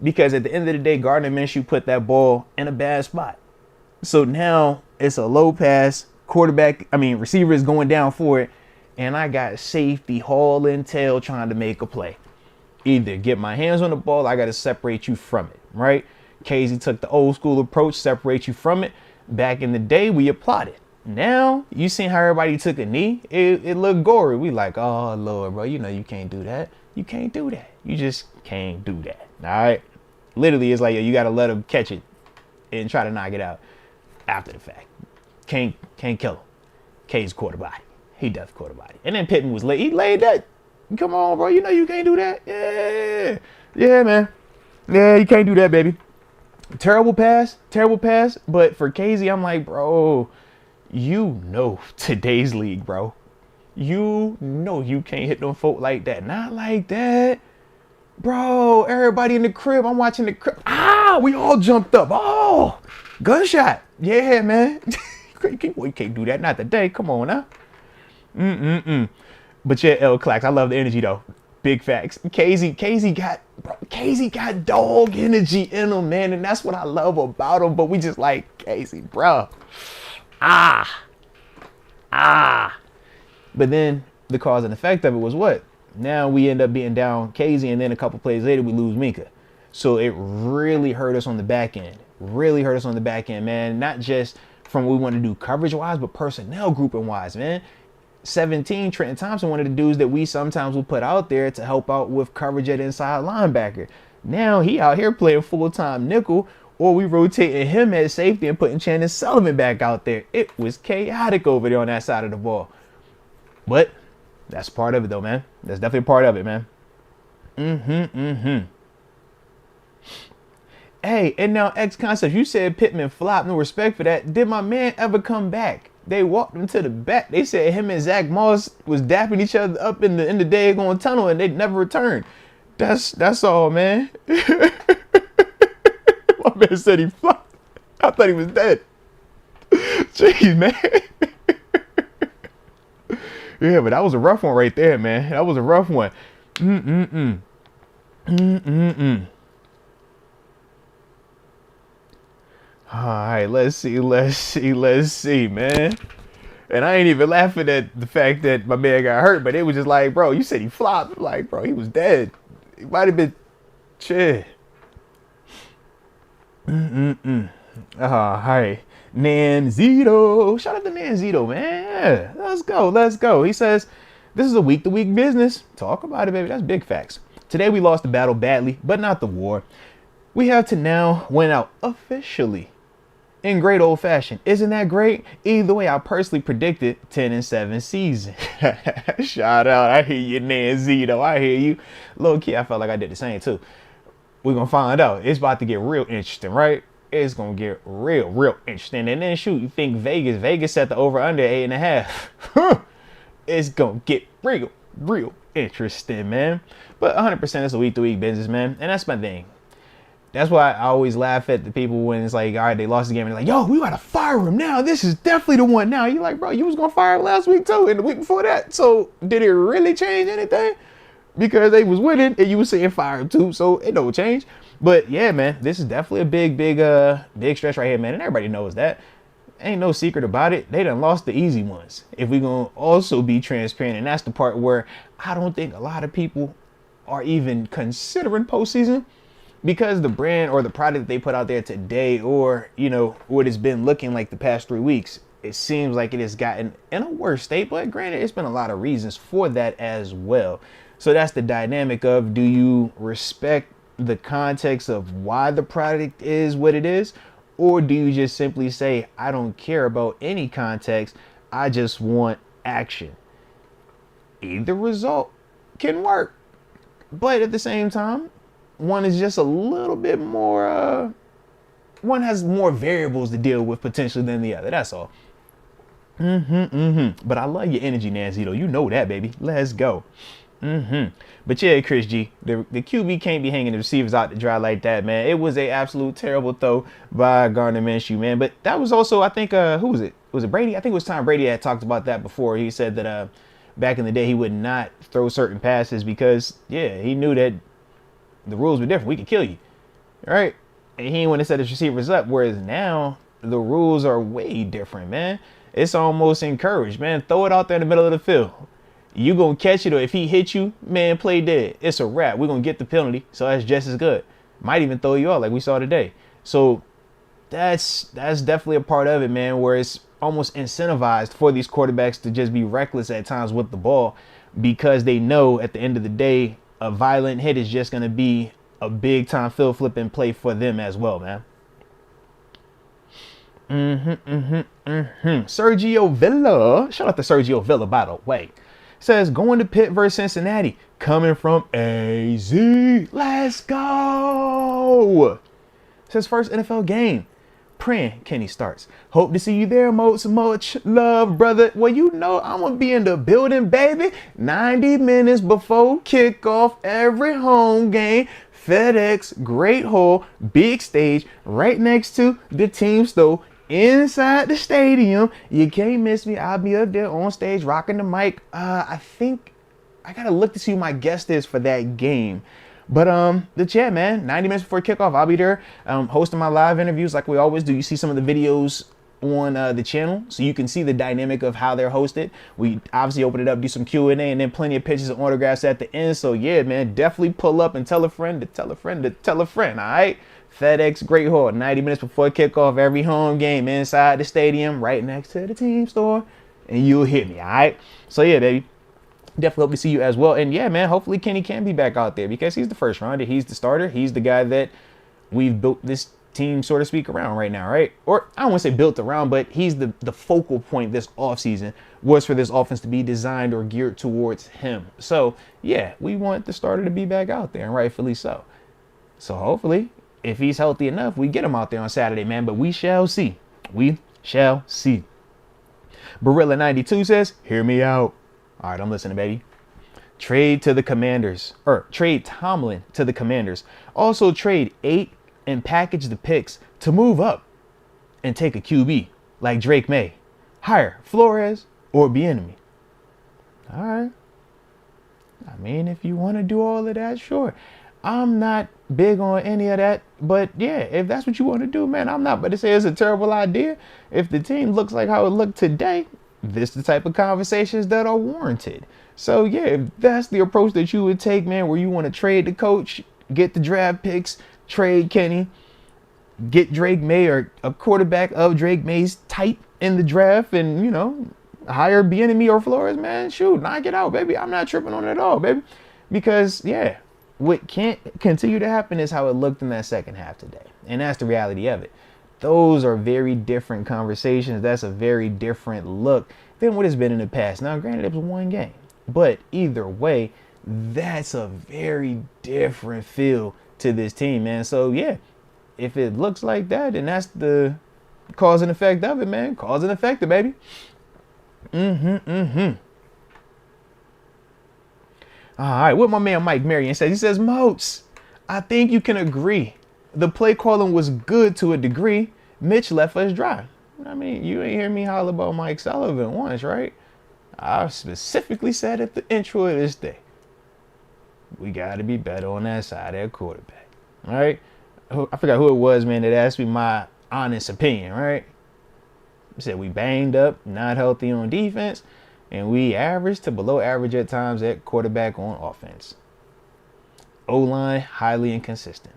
Because at the end of the day, Gardner Minshew put that ball in a bad spot. So now it's a low pass. Receiver is going down for it. And I got safety hauling tail trying to make a play. Either get my hands on the ball, I got to separate you from it, right? Casey took the old school approach, separate you from it. Back in the day, we applauded. Now, you seen how everybody took a knee? It looked gory. We like, oh, Lord, bro, you know you can't do that. You can't do that. You just can't do that. All right? Literally, it's like, yo, you got to let him catch it and try to knock it out after the fact. Can't kill him. K's caught a body. He definitely caught a body. And then Pittman was late. He laid that. Come on, bro. You know you can't do that. Yeah. Yeah, man. Yeah, you can't do that, baby. Terrible pass. But for Casey, I'm like, bro, you know today's league, bro. You know you can't hit them folk like that. Not like that. Bro, everybody in the crib. I'm watching the crib. We all jumped up. Oh, gunshot. Yeah, man. You can't do that. Not today. Come on now. But yeah, L Clax. I love the energy though. Big facts. Casey got dog energy in him, man. And that's what I love about him. But we just like Casey, bro. But then the cause and effect of it was what? Now we end up being down Casey, and then a couple plays later we lose Minka. So it really hurt us on the back end. Man. Not just from what we want to do coverage-wise, but personnel grouping-wise, man. 17, Trenton Thompson, one of the dudes that we sometimes will put out there to help out with coverage at inside linebacker. Now he out here playing full-time nickel, or we rotating him at safety and putting Chandon Sullivan back out there. It was chaotic over there on that side of the ball. But that's part of it, though, man. That's definitely part of it, man. Hey, and now X Concepts, you said Pittman flopped. No respect for that. Did my man ever come back? They walked him to the back. They said him and Zach Moss was dapping each other up in the daggone tunnel, and they never returned. That's all, man. My man said he flopped. I thought he was dead. Jeez, man. Yeah, but that was a rough one right there, man. That was a rough one. All right, let's see, man. And I ain't even laughing at the fact that my man got hurt, but it was just like, bro, you said he flopped. Like, bro, he was dead. He might have been, shit. All right. Nanzito. Shout out to Nanzito, man. Let's go. He says, this is a week-to-week business. Talk about it, baby. That's big facts. Today we lost the battle badly, but not the war. We have to now win out officially in great old fashion. Isn't that great? Either way, I personally predicted 10-7 season. Shout out. I hear you, Nanzito. I hear you. Low key, I felt like I did the same too. We're going to find out. It's about to get real interesting, right? It's going to get real interesting. And then shoot, you think Vegas set the over under 8.5. It's going to get real interesting, man. But 100% it's a week-to-week business, man. And that's my thing. That's why I always laugh at the people when it's like, all right, they lost the game. And they're like, yo, we got to fire him now. This is definitely the one now. You're like, bro, you was going to fire him last week too and the week before that. So did it really change anything? because they was winning and you was saying fire him too, so it don't change. But yeah, man, this is definitely a big stretch right here, man, and everybody knows that. Ain't no secret about it. They done lost the easy ones. If we gonna also be transparent, and that's the part where I don't think a lot of people are even considering postseason, because the brand or the product that they put out there today, or what it's been looking like the past 3 weeks, it seems like it has gotten in a worse state. But granted, it's been a lot of reasons for that as well. So that's the dynamic of, do you respect the context of why the product is what it is, or do you just simply say, I don't care about any context, I just want action? Either result can work, but at the same time, one is just a little bit more, one has more variables to deal with potentially than the other. That's all. But I love your energy, Nancy, though. You know that, baby. Let's go. But yeah, Chris G, the QB can't be hanging the receivers out to dry like that, man. It was a absolute terrible throw by Gardner Minshew, man. But that was also, I think, who was it? Was it Brady? I think it was Tom Brady that talked about that before. He said that back in the day he would not throw certain passes because, yeah, he knew that the rules were different. We could kill you, right? And he didn't want to set his receivers up. Whereas now the rules are way different, man. It's almost encouraged, man. Throw it out there in the middle of the field. You gonna catch it, or if he hit you, man, play dead. It's a wrap. We're gonna get the penalty, so that's just as good. Might even throw you out like we saw today. So that's definitely a part of it, man, where it's almost incentivized for these quarterbacks to just be reckless at times with the ball, because they know at the end of the day, a violent hit is just gonna be a big time field flipping play for them as well, man. Sergio Villa, shout out to Sergio Villa, by the way, says going to Pitt versus Cincinnati, coming from AZ. Let's go. Says first NFL game. Praying Kenny starts. Hope to see you there, Moats. Much love, brother. Well, I'm going to be in the building, baby. 90 minutes before kickoff every home game. FedEx, Great Hall, big stage, right next to the team store. Inside the stadium. You can't miss me. I'll be up there on stage rocking the mic. I think I gotta look to see who my guest is for that game. But the chat, man, 90 minutes before kickoff, I'll be there hosting my live interviews like we always do. You see some of the videos on the channel, so you can see the dynamic of how they're hosted. We obviously open it up, do some Q&A, and then plenty of pictures and autographs at the end. So yeah, man, definitely pull up and tell a friend to tell a friend to tell a friend, all right? FedEx Great Hall, 90 minutes before kickoff, every home game, inside the stadium, right next to the team store, and you'll hit me, all right? So yeah, baby, definitely hope to see you as well. And yeah, man, hopefully Kenny can be back out there, because he's the first rounder, he's the starter, he's the guy that we've built this team, so to speak, around right now, right? Or I don't want to say built around, but he's the focal point this offseason was for this offense to be designed or geared towards him. So yeah, we want the starter to be back out there, and rightfully so. So hopefully, if he's healthy enough, we get him out there on Saturday, man. But we shall see. We shall see. Barilla92 says, hear me out. All right, I'm listening, baby. Trade to the Commanders. Or trade Tomlin to the Commanders. Also trade 8 and package the picks to move up and take a QB like Drake May. Hire Flores or Bieniemy. All right. I mean, if you want to do all of that, sure. I'm not big on any of that, but yeah, if that's what you want to do, man, I'm not about to say it's a terrible idea. If the team looks like how it looked today, this is the type of conversations that are warranted. So yeah, if that's the approach that you would take, man, where you want to trade the coach, get the draft picks, trade Kenny, get Drake May or a quarterback of Drake May's type in the draft, and hire Bieniemy or Flores, man, shoot, knock it out, baby. I'm not tripping on it at all, baby, because yeah, what can't continue to happen is how it looked in that second half today. And that's the reality of it. Those are very different conversations. That's a very different look than what has been in the past. Now, granted, it was one game. But either way, that's a very different feel to this team, man. So, yeah, if it looks like that, and that's the cause and effect of it, man. Cause and effect it, baby. All right, what my man Mike Marion says. He says, Moats, I think you can agree. The play calling was good to a degree. Mitch left us dry. I mean, you ain't hear me holler about Mike Sullivan once, right? I specifically said at the intro of this day. We got to be better on that side at quarterback. All right. I forgot who it was, man, that asked me my honest opinion, right? He said we banged up, not healthy on defense, and we average to below average at times at quarterback on offense. O-line, highly inconsistent.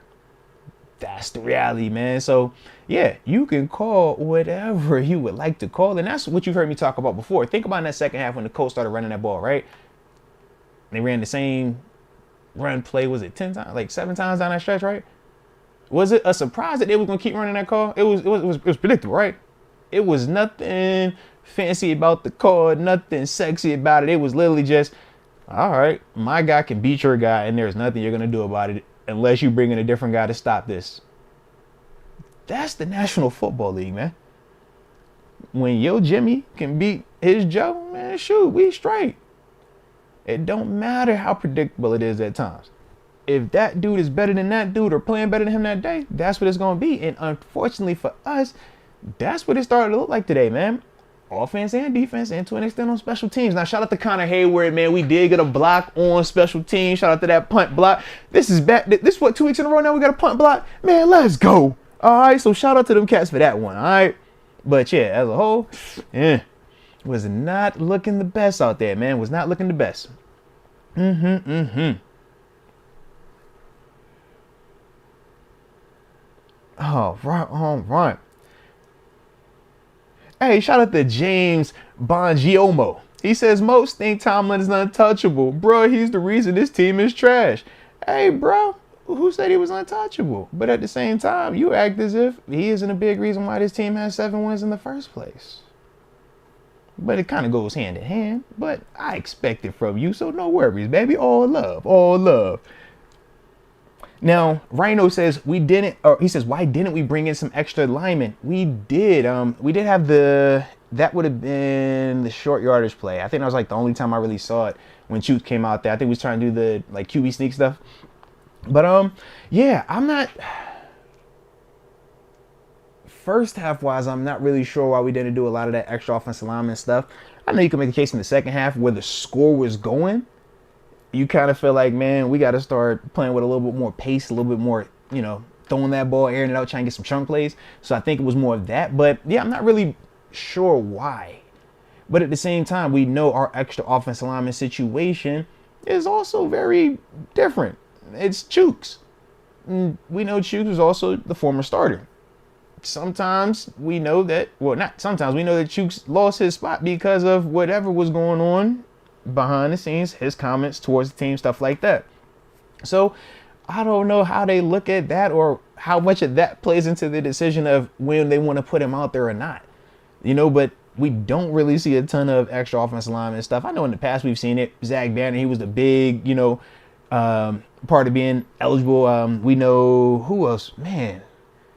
That's the reality, man. So, yeah, you can call whatever you would like to call. And that's what you've heard me talk about before. Think about in that second half when the Colts started running that ball, right? They ran the same run play, was it 10 times, like 7 times down that stretch, right? Was it a surprise that they were going to keep running that call? It was predictable, right? It was nothing fancy about the call, nothing sexy about it. It was literally just, all right, my guy can beat your guy, and there's nothing you're going to do about it unless you bring in a different guy to stop this. That's the National Football League, man. When your Jimmy can beat his Joe, man, shoot, we straight. It don't matter how predictable it is at times. If that dude is better than that dude or playing better than him that day, that's what it's going to be. And unfortunately for us, that's what it started to look like today, man. Offense and defense, and to an extent on special teams. Now, shout out to Connor Hayward, man. We did get a block on special teams. Shout out to that punt block. This is back. This is what, 2 weeks in a row now we got a punt block? Man, let's go. All right, so shout out to them cats for that one, all right? But, yeah, as a whole, was not looking the best out there, man. Was not looking the best. All right. Hey, shout out to James Bongiomo. He says, most think Tomlin is untouchable. Bro, he's the reason this team is trash. Hey, bro, who said he was untouchable? But at the same time, you act as if he isn't a big reason why this team has 7 wins in the first place. But it kind of goes hand in hand. But I expect it from you, so no worries, baby. All love, all love. Now, Rhino says he says, why didn't we bring in some extra linemen? We did. We did have that would have been the short yardage play. I think that was like the only time I really saw it when Chooks came out there. I think we was trying to do the like QB sneak stuff. But yeah, I'm not. First half wise, I'm not really sure why we didn't do a lot of that extra offensive lineman stuff. I know you can make a case in the second half where the score was going. You kind of feel like, man, we got to start playing with a little bit more pace, a little bit more, throwing that ball, airing it out, trying to get some chunk plays. So I think it was more of that. But, yeah, I'm not really sure why. But at the same time, we know our extra offensive lineman situation is also very different. It's Chooks. We know Chooks was also the former starter. Sometimes we know that, well, not sometimes, we know that Chooks lost his spot because of whatever was going on behind the scenes, his comments towards the team, stuff like that. So I don't know how they look at that or how much of that plays into the decision of when they want to put him out there or not. But we don't really see a ton of extra offensive lineman stuff. I know in the past we've seen it. Zach Banner, he was the big, part of being eligible. We know who else, man.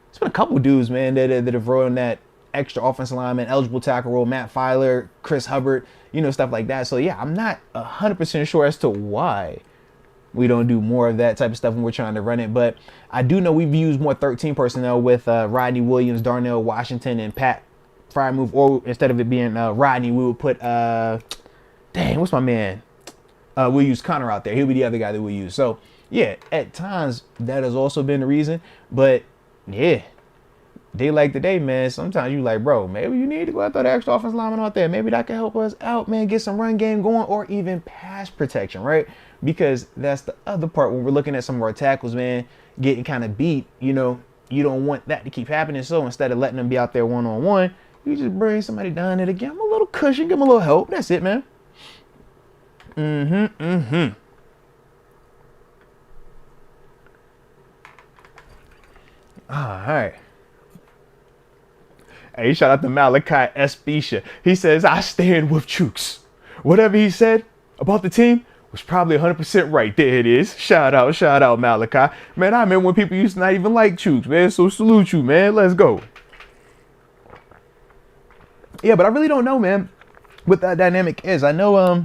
It's been a couple dudes, man, that have run that extra offensive lineman, eligible tackle role, Matt Filer, Chris Hubbard, stuff like that. So, yeah, I'm not 100% sure as to why we don't do more of that type of stuff when we're trying to run it. But I do know we've used more 13 personnel with Rodney Williams, Darnell Washington, and Pat Frymouth. Or instead of it being Rodney, we would put, what's my man? We'll use Connor out there. He'll be the other guy that we'll use. So, yeah, at times that has also been the reason. But, yeah. Day like today, man, sometimes you like, bro, maybe you need to go out there, the extra offensive lineman out there. Maybe that can help us out, man, get some run game going or even pass protection, right? Because that's the other part when we're looking at some of our tackles, man, getting kind of beat, you don't want that to keep happening. So instead of letting them be out there one-on-one, you just bring somebody down there to give them a little cushion, give them a little help. That's it, man. All right. Hey, shout out to Malachi Especia. He says, I stand with Chooks. Whatever he said about the team was probably 100% right. There it is. Shout out, Malachi. Man, I remember when people used to not even like Chooks, man. So salute you, man. Let's go. Yeah, but I really don't know, man, what that dynamic is. I know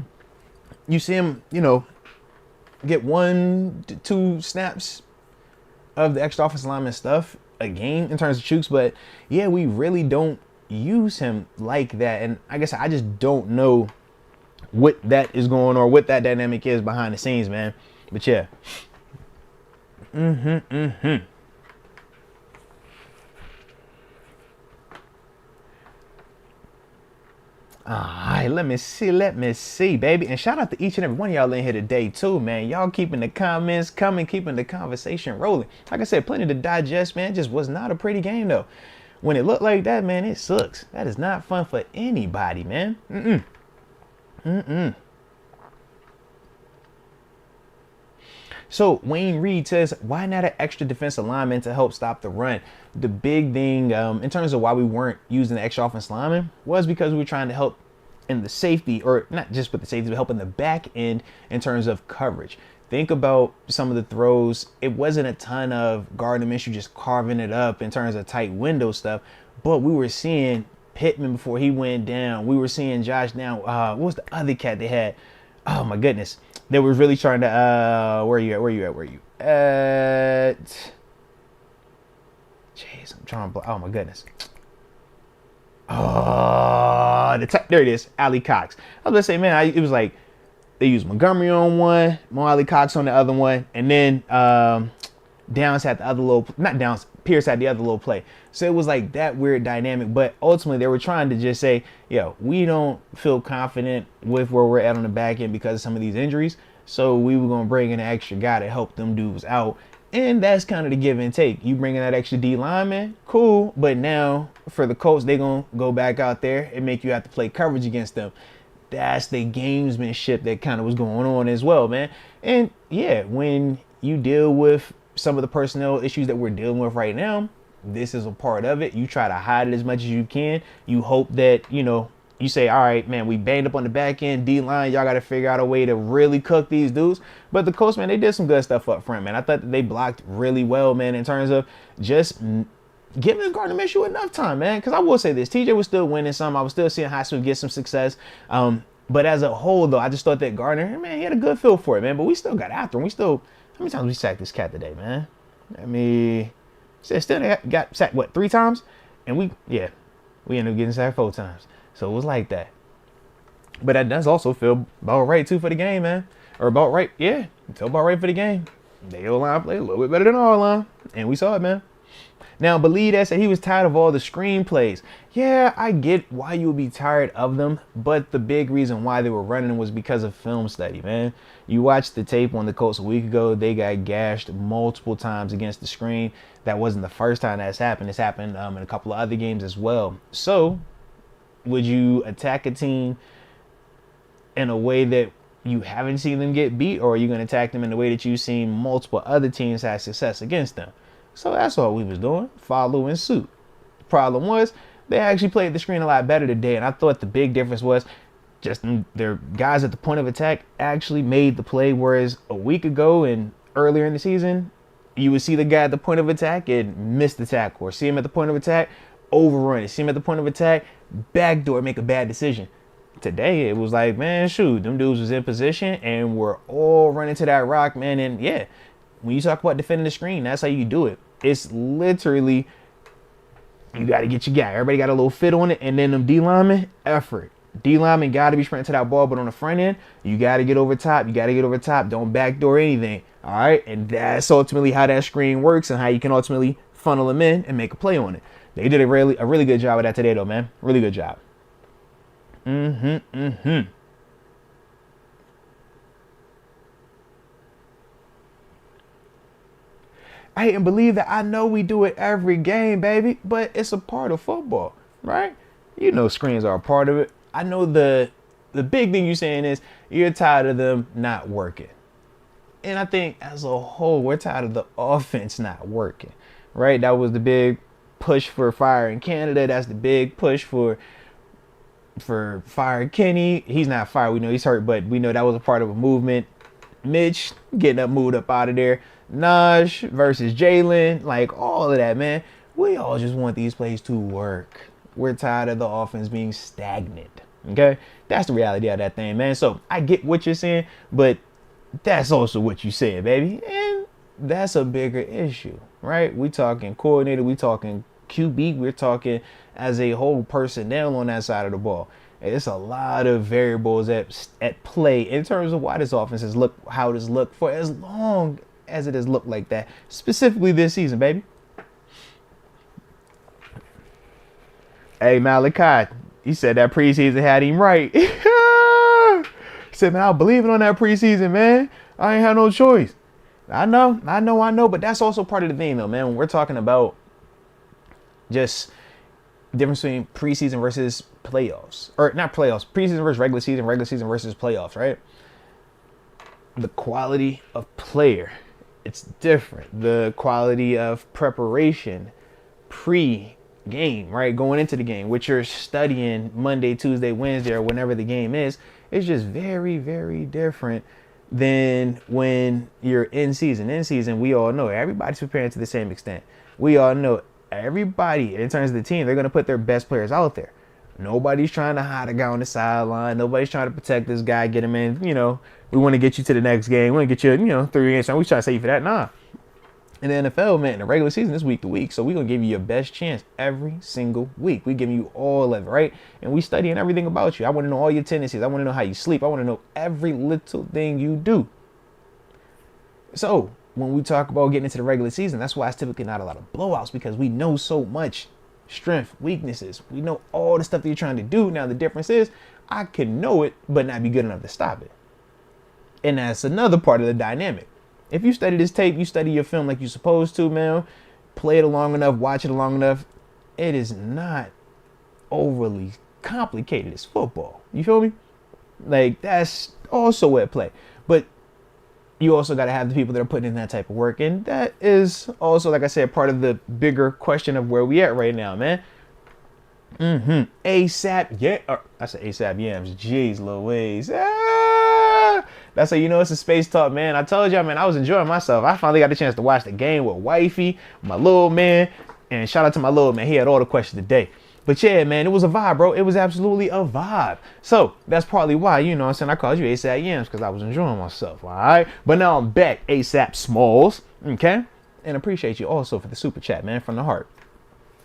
you see him, get 1 to 2 snaps of the extra offensive lineman stuff a game in terms of Chooks, but yeah, we really don't use him like that. And I guess I just don't know what that is going on or what that dynamic is behind the scenes, man. But yeah. Mm-hmm. All right, let me see, baby. And shout out to each and every one of y'all in here today, too, man. Y'all keeping the comments coming, keeping the conversation rolling. Like I said, plenty to digest, man. Just was not a pretty game, though. When it looked like that, man, it sucks. That is not fun for anybody, man. So Wayne Reed says, why not an extra defensive lineman to help stop the run? The big thing in terms of why we weren't using the extra offensive lineman was because we were trying to help in the safety, or not just with the safety, but help in the back end in terms of coverage. Think about some of the throws. It wasn't a ton of Gardner Minshew just carving it up in terms of tight window stuff, but we were seeing Pittman before he went down. We were seeing Josh down. What was the other cat they had? Oh my goodness. They were really trying to, where are you at? Jeez, I'm trying to, oh my goodness. Oh, there it is, Ali Cox. I was gonna say, man, it was like, they used Montgomery on one, Mo Ali Cox on the other one, and then Downs had the other little, not Downs, Pierce had the other little play. So it was like that weird dynamic, but ultimately they were trying to just say, yo, we don't feel confident with where we're at on the back end because of some of these injuries. So we were going to bring in an extra guy to help them dudes out. And that's kind of the give and take. You bring in that extra D lineman, cool. But now for the Colts, they're going to go back out there and make you have to play coverage against them. That's the gamesmanship that kind of was going on as well, man. And yeah, when you deal with some of the personnel issues that we're dealing with right now, this is a part of it. You try to hide it as much as you can. You hope that, you say, all right, man, we banged up on the back end, D-line. Y'all got to figure out a way to really cook these dudes. But the Colts, man, they did some good stuff up front, man. I thought that they blocked really well, man, in terms of just giving Gardner Minshew enough time, man. Because I will say this, TJ was still winning some. I was still seeing Highsmith get some success. But as a whole, though, I just thought that Gardner, man, he had a good feel for it, man. But we still got after him. How many times we sacked this cat today, man? Still got sacked, 3 times? And we ended up getting sacked 4 times. So it was like that. But that does also feel about right, too, for the game, man. Or about right, yeah. It felt about right for the game. The O-line played a little bit better than our line. And we saw it, man. Now, Believe that said he was tired of all the screenplays. Yeah, I get why you would be tired of them, but the big reason why they were running was because of film study, man. You watched the tape on the Colts a week ago. They got gashed multiple times against the screen. That wasn't the first time that's happened. It's happened in a couple of other games as well. So, would you attack a team in a way that you haven't seen them get beat, or are you going to attack them in the way that you've seen multiple other teams have success against them? So that's all we was doing, following suit. The problem was they actually played the screen a lot better today, and I thought the big difference was just their guys at the point of attack actually made the play, whereas a week ago and earlier in the season, you would see the guy at the point of attack and miss the tackle, or see him at the point of attack, overrun it, see him at the point of attack, backdoor, make a bad decision. Today, it was like, man, shoot, them dudes was in position, and we're all running to that rock, man, and yeah, when you talk about defending the screen, that's how you do it. It's literally, you got to get your guy. Everybody got a little fit on it. And then them D-linemen, effort. D-linemen got to be sprinting to that ball, but on the front end, you got to get over top. Don't backdoor anything. All right? And that's ultimately how that screen works and how you can ultimately funnel them in and make a play on it. They did a really good job of that today, though, man. Really good job. And Believe that I know we do it every game, baby, but it's a part of football, right? You know screens are a part of it. I know the big thing you're saying is you're tired of them not working. And I think as a whole, we're tired of the offense not working, right? That was the big push for firing Canada. That's the big push for firing Kenny. He's not fired. We know he's hurt, but we know that was a part of a movement. Mitch getting up, moved up out of there. Naj versus Jalen, like all of that, man. We all just want these plays to work. We're tired of the offense being stagnant. Okay? That's the reality of that thing, man. So I get what you're saying, but that's also what you said, baby. And that's a bigger issue, right? We talking coordinator, we talking QB, we're talking as a whole personnel on that side of the ball. It's a lot of variables at play in terms of why this offense has looked how it has looked for as long as it has looked like that, specifically this season, baby. Hey, Malachi, he said that preseason had him right. He said, man, I was believing on that preseason, man. I ain't had no choice. I know, but that's also part of the thing, though, man. When we're talking about just difference between preseason versus playoffs, or not playoffs, preseason versus regular season versus playoffs, right? The quality of player, it's different. The quality of preparation pre-game, right? Going into the game, which you're studying Monday, Tuesday, Wednesday, or whenever the game is just very, very different than when you're in season. In season, we all know everybody's preparing to the same extent. We all know everybody, in terms of the team, they're going to put their best players out there. Nobody's trying to hide a guy on the sideline. Nobody's trying to protect this guy, get him in. We want to get you to the next game. We want to get you, 3 games. We try to save you for that. Nah. In the NFL, man, in the regular season, it's week to week. So we're going to give you your best chance every single week. We give you all of it, right? And we studying everything about you. I want to know all your tendencies. I want to know how you sleep. I want to know every little thing you do. So when we talk about getting into the regular season, that's why it's typically not a lot of blowouts, because we know so much strength, weaknesses. We know all the stuff that you're trying to do. Now, the difference is I can know it, but not be good enough to stop it. And that's another part of the dynamic. If you study this tape, you study your film like you're supposed to, man, play it long enough, watch it long enough, it is not overly complicated as football. You feel me? Like, that's also at play. But you also got to have the people that are putting in that type of work. And that is also, like I said, part of the bigger question of where we at right now, man. ASAP, yeah. I said ASAP Yams. Jeez Louise. That's how you know it's a space talk, man. I told y'all, man, I was enjoying myself. I finally got the chance to watch the game with wifey, my little man. And shout out to my little man. He had all the questions today. But yeah, man, it was a vibe, bro. It was absolutely a vibe. So that's probably why, what I'm saying, I called you ASAP Yams, because I was enjoying myself, all right? But now I'm back, ASAP Smalls, okay? And appreciate you also for the super chat, man, from the heart.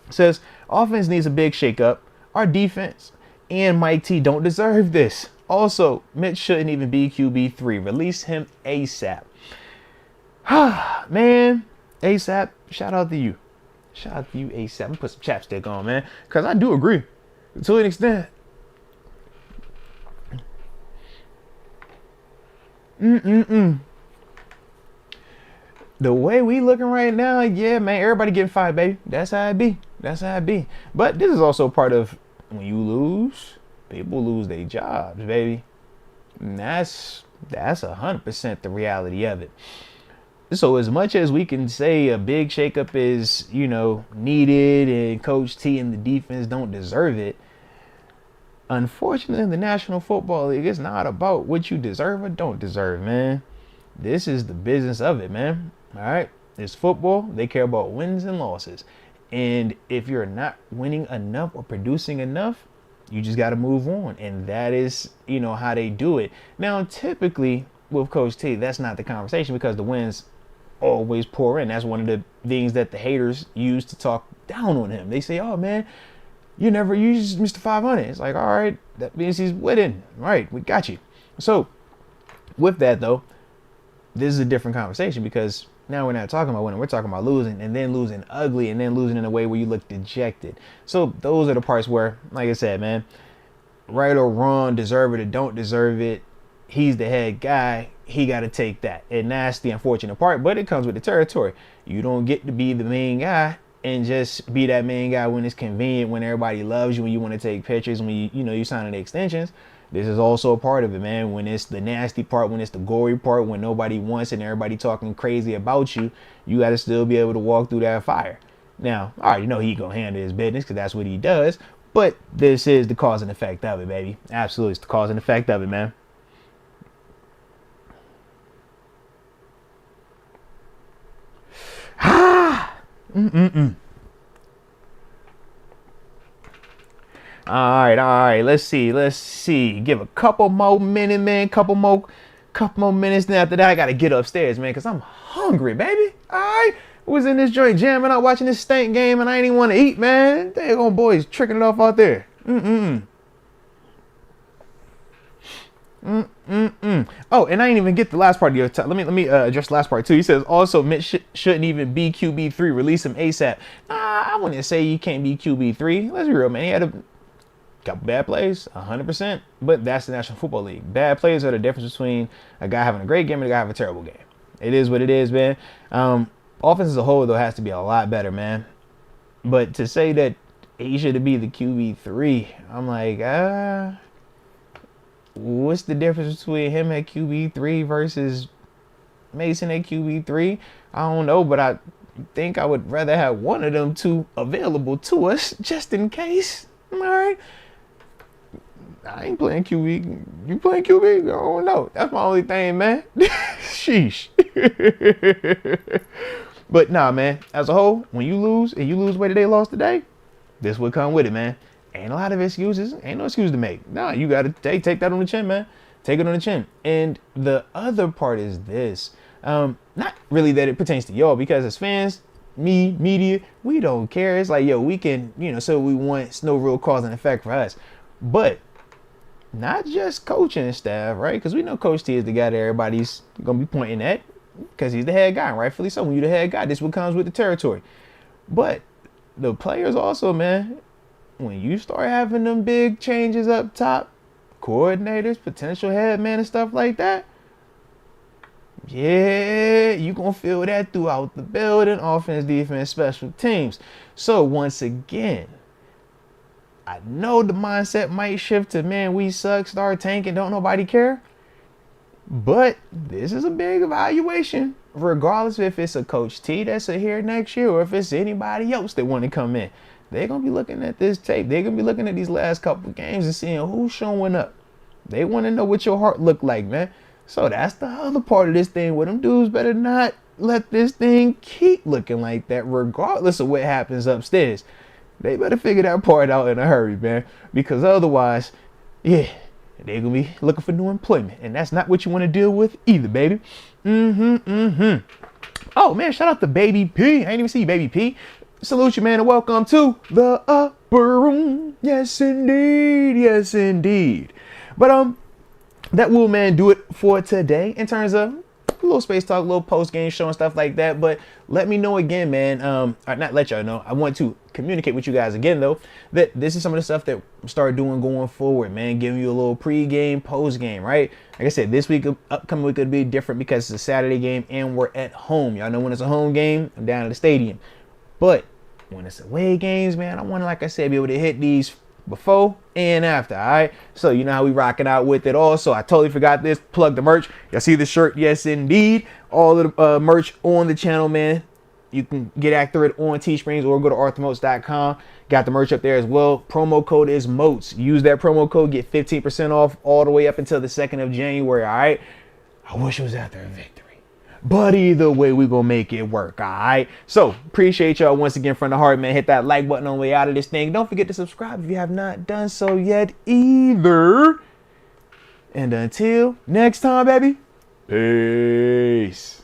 It says, offense needs a big shakeup. Our defense and Mike T don't deserve this. Also, Mitch shouldn't even be QB3. Release him ASAP. Man, ASAP, shout out to you. Shout out to you, ASAP. Put some chapstick on, man, because I do agree to an extent. The way we looking right now, yeah, man, everybody getting fired, baby. That's how it be. That's how it be. But this is also part of when you lose, people lose their jobs, baby. And that's 100% the reality of it. So as much as we can say a big shakeup is, needed, and Coach T and the defense don't deserve it, unfortunately, in the National Football League, it's not about what you deserve or don't deserve, man. This is the business of it, man. All right? It's football. They care about wins and losses. And if you're not winning enough or producing enough, you just got to move on. And that is, how they do it. Now, typically with Coach T, that's not the conversation, because the wins always pour in. That's one of the things that the haters use to talk down on him. They say, oh, man, you just Mr. 500. It's like, all right, that means he's winning. Right, we got you. So with that, though, this is a different conversation, because now we're not talking about winning. We're talking about losing, and then losing ugly, and then losing in a way where you look dejected. So those are the parts where, like I said, man, right or wrong, deserve it or don't deserve it, he's the head guy. He got to take that. And that's the unfortunate part, but it comes with the territory. You don't get to be the main guy and just be that main guy when it's convenient, when everybody loves you, when you want to take pictures, when you signing the extensions. This is also a part of it, man. When it's the nasty part, when it's the gory part, when nobody wants it and everybody talking crazy about you, you got to still be able to walk through that fire. Now, I already know he gonna handle his business, because that's what he does. But this is the cause and effect of it, baby. Absolutely, it's the cause and effect of it, man. All right. Let's see. Give a couple more minutes, man. Couple more minutes. Then after that, I gotta get upstairs, man, because I'm hungry, baby. All right. Was in this joint jamming out, watching this stank game, and I ain't even want to eat, man. Daggone boys tricking it off out there. Oh, and I didn't even get the last part of your time. Let me address the last part too. He says also Mitch shouldn't even be QB3. Release him ASAP. I wouldn't say you can't be QB3. Let's be real, man. He had a couple bad plays, 100%. But that's the National Football League. Bad plays are the difference between a guy having a great game and a guy having a terrible game. It is what it is, man. Offense as a whole though has to be a lot better, man. But to say that he should be the QB3, I'm like, what's the difference between him at QB3 versus Mason at QB3? I don't know, but I think I would rather have one of them two available to us just in case. All right. I ain't playing QB. You playing QB? I don't know. That's my only thing, man. Sheesh. But nah, man. As a whole, when you lose and you lose the way that they lost today, this would come with it, man. Ain't a lot of excuses. Ain't no excuse to make. Nah, you got to take that on the chin, man. Take it on the chin. And the other part is this. Not really that it pertains to y'all, because as fans, me, media, we don't care. It's like, yo, we can, so we want. It's no real cause and effect for us. But not just coaching staff, right? Because we know Coach T is the guy that everybody's going to be pointing at because he's the head guy, rightfully so. When you're the head guy, this is what comes with the territory. But the players also, man, when you start having them big changes up top, coordinators, potential head man and stuff like that, yeah, you're going to feel that throughout the building, offense, defense, special teams. So once again, I know the mindset might shift to, man, we suck, start tanking, don't nobody care. But this is a big evaluation, regardless if it's a Coach T that's here next year or if it's anybody else that want to come in. They're going to be looking at this tape. They're going to be looking at these last couple of games and seeing who's showing up. They want to know what your heart look like, man. So that's the other part of this thing where them dudes better not let this thing keep looking like that, regardless of what happens upstairs. They better figure that part out in a hurry, man. Because otherwise, yeah, they're going to be looking for new employment. And that's not what you want to deal with either, baby. Oh, man, shout out to Baby P. I ain't even see you, Baby P. Salute you, man, and welcome to the upper room. Yes, indeed. Yes, indeed. But, that will, man, do it for today in terms of a little space talk, a little post-game show and stuff like that. But let me know again, man, or not let y'all know, I want to communicate with you guys again, though, that this is some of the stuff that we start doing going forward, man, giving you a little pre-game, post-game, right? Like I said, this week, upcoming week could be different because it's a Saturday game and we're at home. Y'all know when it's a home game, I'm down at the stadium. But when it's away games, man, I want to, like I said, be able to hit these before and after, all right? So you know how we rocking out with it. Also, I totally forgot this. Plug the merch. Y'all see the shirt? Yes, indeed. All of the merch on the channel, man. You can get after it on Teesprings or go to arthurmoats.com. Got the merch up there as well. Promo code is Moats. Use that promo code. Get 15% off all the way up until the 2nd of January, all right? I wish it was after a victory. But either way, we're going to make it work, all right? So, appreciate y'all once again from the heart, man. Hit that like button on the way out of this thing. Don't forget to subscribe if you have not done so yet either. And until next time, baby, peace.